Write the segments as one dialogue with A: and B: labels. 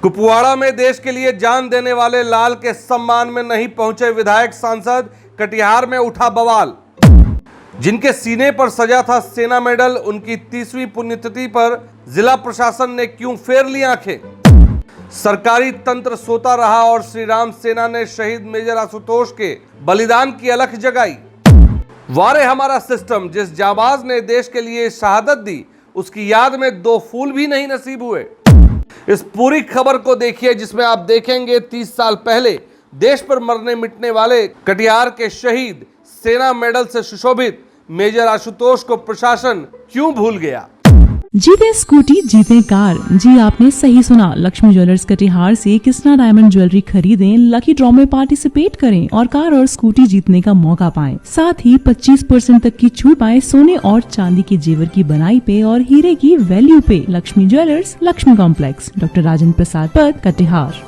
A: कुपवाड़ा में देश के लिए जान देने वाले लाल के सम्मान में नहीं पहुंचे विधायक सांसद, कटिहार में उठा बवाल। जिनके सीने पर सजा था सेना मेडल, उनकी 30वीं पुण्यतिथि पर जिला प्रशासन ने क्यों फेर ली आंखें? सरकारी तंत्र सोता रहा और श्री राम सेना ने शहीद मेजर आशुतोष के बलिदान की अलख जगाई। वारे हमारा सिस्टम, जिस जाबाज ने देश के लिए शहादत दी, उसकी याद में 2 फूल भी नहीं नसीब हुए। इस पूरी खबर को देखिए, जिसमें आप देखेंगे 30 साल पहले देश पर मरने मिटने वाले कटिहार के शहीद सेना मेडल से सुशोभित मेजर आशुतोष को प्रशासन क्यों भूल गया।
B: जीते स्कूटी जीते कार। जी आपने सही सुना। लक्ष्मी ज्वेलर्स कटिहार से कृष्णा डायमंड ज्वेलरी खरीदें, लकी ड्रॉ में पार्टिसिपेट करें और कार और स्कूटी जीतने का मौका पाएं। साथ ही 25% तक की छूट पाएं सोने और चांदी के जेवर की बनाई पे और हीरे की वैल्यू पे। Lakshmi jewellers, Lakshmi complex, doctor Rajendra Prasad Path, Katihar.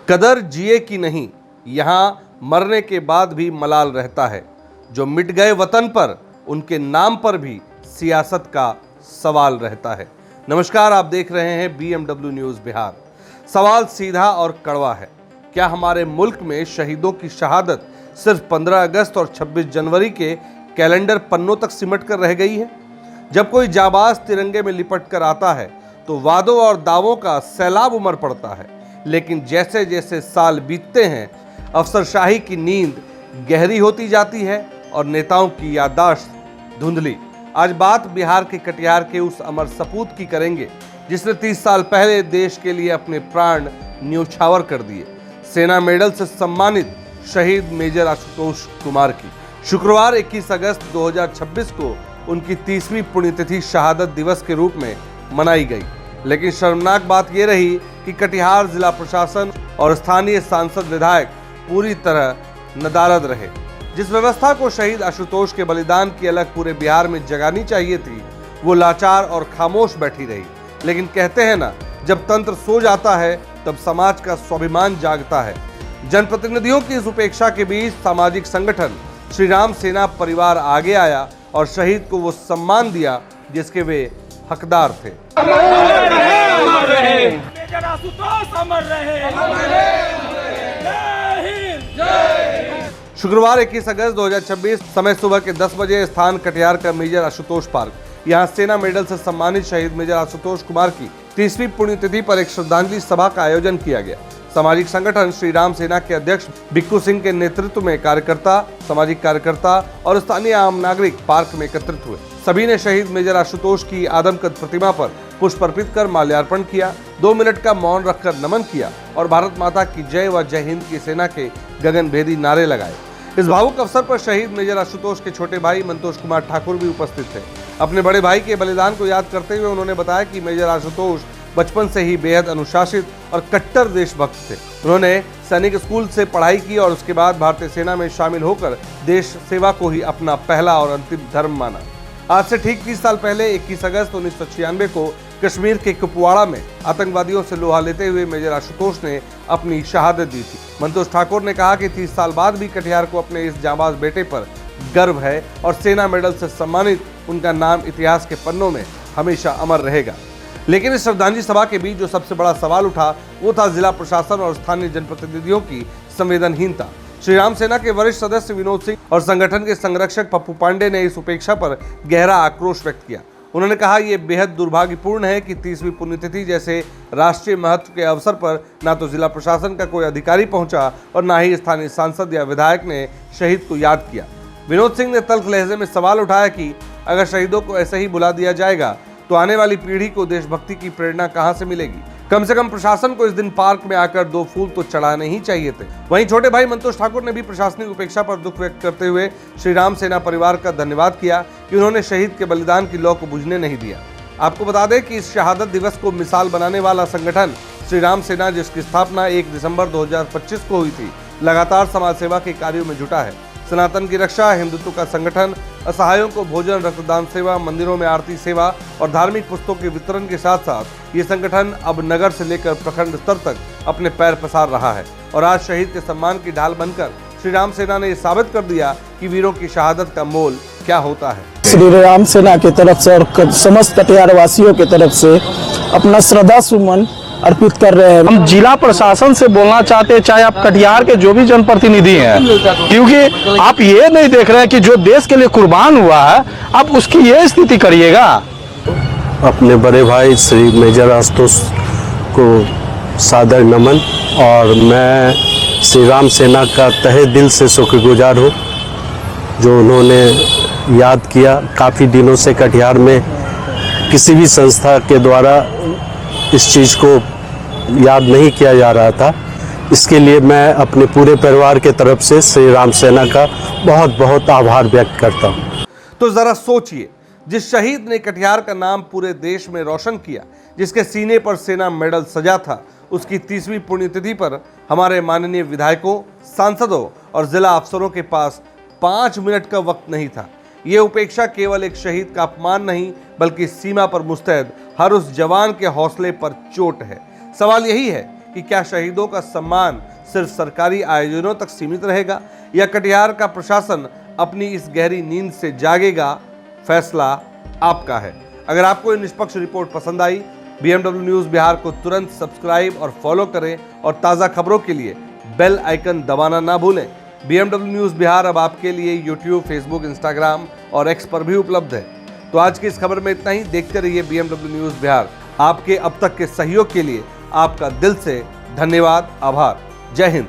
A: कदर जिए की नहीं, यहाँ मरने के बाद भी मलाल रहता है। जो मिट गए वतन पर, उनके नाम पर भी सियासत का सवाल रहता है। नमस्कार, आप देख रहे हैं BMW न्यूज़ बिहार। सवाल सीधा और कड़वा है, क्या हमारे मुल्क में शहीदों की शहादत सिर्फ 15 अगस्त और 26 जनवरी के कैलेंडर पन्नों तक सिमट कर रह गई है? जब कोई जाबाज तिरंगे में लिपट कर आता है तो वादों और दावों का सैलाब उमड़ पड़ता है, लेकिन जैसे जैसे साल बीतते हैं, अफसरशाही की नींद गहरी होती जाती है और नेताओं की याददाश्त धुंधली। आज बात बिहार के कटिहार के उस अमर सपूत की करेंगे जिसने 30 साल पहले देश के लिए अपने प्राण न्योछावर कर दिए। सेना मेडल से सम्मानित शहीद मेजर आशुतोष कुमार की शुक्रवार 21 अगस्त 2026 को उनकी 30वीं पुण्यतिथि शहादत दिवस के रूप में मनाई गई। लेकिन शर्मनाक बात यह रही कि कटिहार जिला प्रशासन और स्थानीय सांसद विधायक पूरी तरह नदारद रहे। जिस व्यवस्था को शहीद आशुतोष के बलिदान की अलग पूरे बिहार में जगानी चाहिए थी, वो लाचार और खामोश बैठी रही। लेकिन कहते हैं ना, जब तंत्र सो जाता है तब समाज का स्वाभिमान जागता है। जनप्रतिनिधियों की इस उपेक्षा के बीच सामाजिक संगठन श्री राम सेना परिवार आगे आया और शहीद को वो सम्मान दिया जिसके वे हकदार थे। शुक्रवार 21 अगस्त 2026 समय सुबह के 10 बजे स्थान कटिहार का मेजर आशुतोष पार्क। यहां सेना मेडल से सम्मानित शहीद मेजर आशुतोष कुमार की 30वीं पुण्यतिथि पर एक श्रद्धांजलि सभा का आयोजन किया गया। सामाजिक संगठन श्री राम सेना के अध्यक्ष बिक्कू सिंह के नेतृत्व में कार्यकर्ता, सामाजिक कार्यकर्ता और स्थानीय आम नागरिक पार्क में एकत्रित हुए। सभी ने शहीद मेजर आशुतोष की आदमकद प्रतिमा पर पुष्प अर्पित कर माल्यार्पण किया, 2 मिनट का मौन रखकर नमन किया और भारत माता की जय व जय हिंद की सेना के गगनभेदी नारे लगाए। इस भावुक अवसर पर शहीद मेजर आशुतोष के छोटे भाई मंतोष कुमार ठाकुर भी उपस्थित थे। अपने बड़े भाई के बलिदान को याद करते हुए उन्होंने बताया कि मेजर आशुतोष बचपन से ही बेहद अनुशासित और कट्टर देशभक्त थे। उन्होंने सैनिक स्कूल से पढ़ाई की और उसके बाद भारतीय सेना में शामिल होकर देश सेवा को ही अपना पहला और अंतिम धर्म माना। आज से ठीक 30 साल पहले 21 अगस्त 1996 को कश्मीर के कुपवाड़ा में आतंकवादियों से लोहा लेते हुए मेजर आशुतोष ने अपनी शहादत दी थी। मंतोष ठाकुर ने कहा कि 30 साल बाद भी कटिहार को अपने इस जांबाज बेटे पर गर्व है और सेना मेडल से सम्मानित उनका नाम इतिहास के पन्नों में हमेशा अमर रहेगा। लेकिन इस श्रद्धांजलि सभा के बीच जो सबसे बड़ा सवाल उठा, वो था जिला प्रशासन और स्थानीय जनप्रतिनिधियों की संवेदनहीनता। श्री राम सेना के वरिष्ठ सदस्य विनोद सिंह और संगठन के संरक्षक पप्पू पांडे ने इस उपेक्षा पर गहरा आक्रोश व्यक्त किया। उन्होंने कहा, ये बेहद दुर्भाग्यपूर्ण है कि 30वीं पुण्यतिथि जैसे राष्ट्रीय महत्व के अवसर पर ना तो जिला प्रशासन का कोई अधिकारी पहुंचा और ना ही स्थानीय सांसद या विधायक ने शहीद को याद किया। विनोद सिंह ने तल्ख लहजे में सवाल उठाया कि अगर शहीदों को ऐसे ही बुला दिया जाएगा तो आने वाली पीढ़ी को देशभक्ति की प्रेरणा कहां से मिलेगी? कम से कम प्रशासन को इस दिन पार्क में आकर 2 फूल तो चढ़ाने ही चाहिए थे। वहीं छोटे भाई मंतोष ठाकुर ने भी प्रशासनिक उपेक्षा पर दुख व्यक्त करते हुए श्री राम सेना परिवार का धन्यवाद किया कि उन्होंने शहीद के बलिदान की लौ को बुझने नहीं दिया। आपको बता दें कि इस शहादत दिवस को मिसाल बनाने वाला संगठन श्री राम सेना, जिसकी स्थापना 1 दिसंबर 2025 को हुई थी, लगातार समाज सेवा के कार्यों में जुटा है। सनातन की रक्षा, हिंदुत्व का संगठन, असहायों को भोजन, रक्तदान सेवा, मंदिरों में आरती सेवा और धार्मिक पुस्तकों के वितरण के साथ साथ ये संगठन अब नगर से लेकर प्रखंड स्तर तक अपने पैर पसार रहा है। और आज शहीद के सम्मान की ढाल बनकर श्री राम सेना ने ये साबित कर दिया कि वीरों की शहादत का मोल क्या होता है।
C: श्री राम सेना की तरफ से और समस्त कटिहार वासियों की तरफ से अपना श्रद्धा सुमन अर्पित कर रहे हैं।
D: हम जिला प्रशासन से बोलना चाहते हैं, चाहे आप कटिहार के जो भी जनप्रतिनिधि हैं, क्योंकि आप ये नहीं देख रहे हैं कि जो देश के लिए कुर्बान हुआ है आप उसकी ये स्थिति करिएगा।
E: अपने बड़े भाई श्री मेजर आशुतोष को सादर नमन, और मैं श्री राम सेना का तहे दिल से शुक्रगुजार हूँ जो उन्होंने याद किया। काफ़ी दिनों से कटिहार में किसी भी संस्था के द्वारा इस चीज़ को याद नहीं किया जा रहा था। इसके लिए मैं अपने पूरे परिवार के तरफ से श्री राम सेना का बहुत बहुत आभार व्यक्त करता हूँ।
A: तो जरा सोचिए, जिस शहीद ने कटिहार का नाम पूरे देश में रोशन किया, जिसके सीने पर सेना मेडल सजा था, उसकी 30वीं पुण्यतिथि पर हमारे माननीय विधायकों, सांसदों और जिला अफसरों के पास 5 मिनट का वक्त नहीं था। ये उपेक्षा केवल एक शहीद का अपमान नहीं, बल्कि सीमा पर मुस्तैद हर उस जवान के हौसले पर चोट है। सवाल यही है कि क्या शहीदों का सम्मान सिर्फ सरकारी आयोजनों तक सीमित रहेगा, या कटिहार का प्रशासन अपनी इस गहरी नींद से जागेगा? फैसला आपका है। अगर आपको ये निष्पक्ष रिपोर्ट पसंद आई, BMW न्यूज़ बिहार को तुरंत सब्सक्राइब और फॉलो करें, और ताज़ा खबरों के लिए बेल आइकन दबाना ना भूलें। BMW न्यूज़ बिहार अब आपके लिए YouTube, Facebook, Instagram और X पर भी उपलब्ध है। तो आज की इस खबर में इतना ही। देखते रहिए BMW न्यूज़ बिहार। आपके अब तक के सहयोग के लिए आपका दिल से धन्यवाद, आभार। जय हिंद।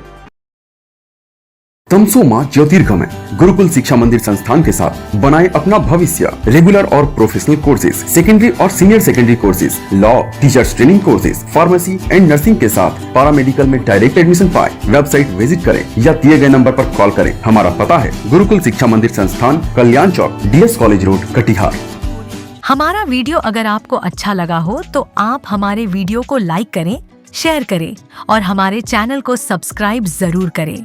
F: तमसोमा ज्योतिर्गमय गुरुकुल शिक्षा मंदिर संस्थान के साथ बनाए अपना भविष्य। रेगुलर और प्रोफेशनल कोर्सेज, सेकेंडरी और senior secondary courses, law, teachers training courses, pharmacy and nursing के साथ पैरामेडिकल में डायरेक्ट एडमिशन पाए। वेबसाइट विजिट करें या दिए गए नंबर पर कॉल करें। हमारा पता है गुरुकुल शिक्षा मंदिर संस्थान, कल्याण चौक, DS कॉलेज रोड, कटिहार।
G: हमारा वीडियो अगर आपको अच्छा लगा हो तो आप हमारे वीडियो को लाइक करें, शेयर करें और हमारे चैनल को सब्सक्राइब जरूर करें।